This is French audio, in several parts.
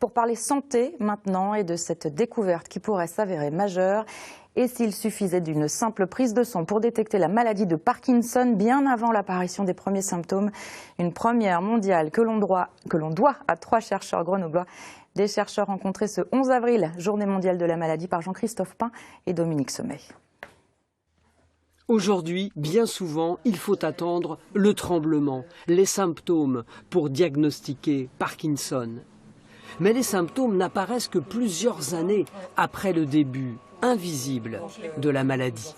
Pour parler santé maintenant et de cette découverte qui pourrait s'avérer majeure, et s'il suffisait d'une simple prise de sang pour détecter la maladie de Parkinson bien avant l'apparition des premiers symptômes, une première mondiale que l'on doit à 3 chercheurs grenoblois. Des chercheurs rencontrés ce 11 avril, journée mondiale de la maladie, par Jean-Christophe Pain et Dominique Sommet. Aujourd'hui, bien souvent, il faut attendre le tremblement, les symptômes pour diagnostiquer Parkinson. Mais les symptômes n'apparaissent que plusieurs années après le début invisible de la maladie.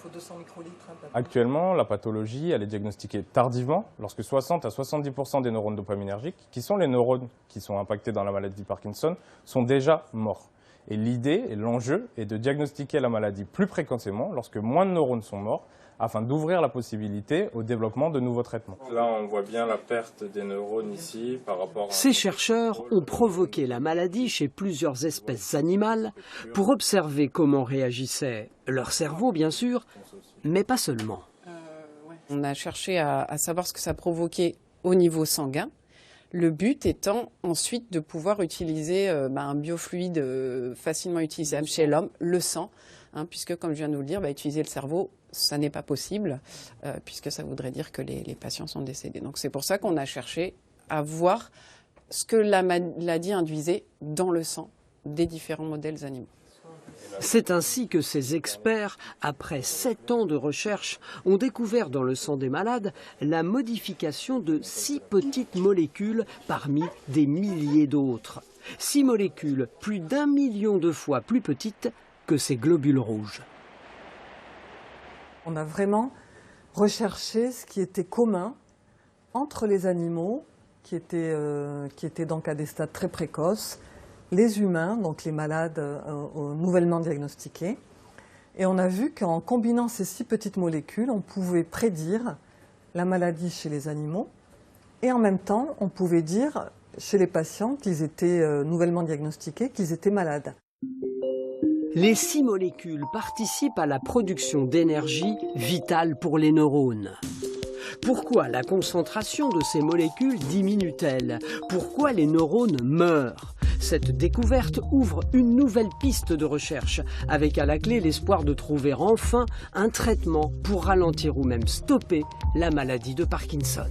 Actuellement, la pathologie elle est diagnostiquée tardivement, lorsque 60 à 70% des neurones dopaminergiques, qui sont les neurones qui sont impactés dans la maladie de Parkinson, sont déjà morts. Et l'idée et l'enjeu est de diagnostiquer la maladie plus précocement, lorsque moins de neurones sont morts, afin d'ouvrir la possibilité au développement de nouveaux traitements. Là, on voit bien la perte des neurones ici par rapport à... Ces chercheurs ont provoqué la maladie chez plusieurs espèces animales pour observer comment réagissait leur cerveau, bien sûr, mais pas seulement. On a cherché à savoir ce que ça provoquait au niveau sanguin. Le but étant ensuite de pouvoir utiliser un biofluide facilement utilisable chez l'homme, le sang, puisque comme je viens de vous le dire, utiliser le cerveau, ça n'est pas possible, puisque ça voudrait dire que les patients sont décédés. Donc c'est pour ça qu'on a cherché à voir ce que la maladie induisait dans le sang des différents modèles animaux. C'est ainsi que ces experts, après 7 ans de recherche, ont découvert dans le sang des malades la modification de 6 petites molécules parmi des milliers d'autres. 6 molécules plus d'1 million de fois plus petites que ces globules rouges. On a vraiment recherché ce qui était commun entre les animaux, qui étaient donc à des stades très précoces, les humains, donc les malades nouvellement diagnostiqués. Et on a vu qu'en combinant ces 6 petites molécules, on pouvait prédire la maladie chez les animaux. Et en même temps, on pouvait dire chez les patients qu'ils étaient nouvellement diagnostiqués, qu'ils étaient malades. Les 6 molécules participent à la production d'énergie vitale pour les neurones. Pourquoi la concentration de ces molécules diminue-t-elle? Pourquoi les neurones meurent? Cette découverte ouvre une nouvelle piste de recherche, avec à la clé l'espoir de trouver enfin un traitement pour ralentir ou même stopper la maladie de Parkinson.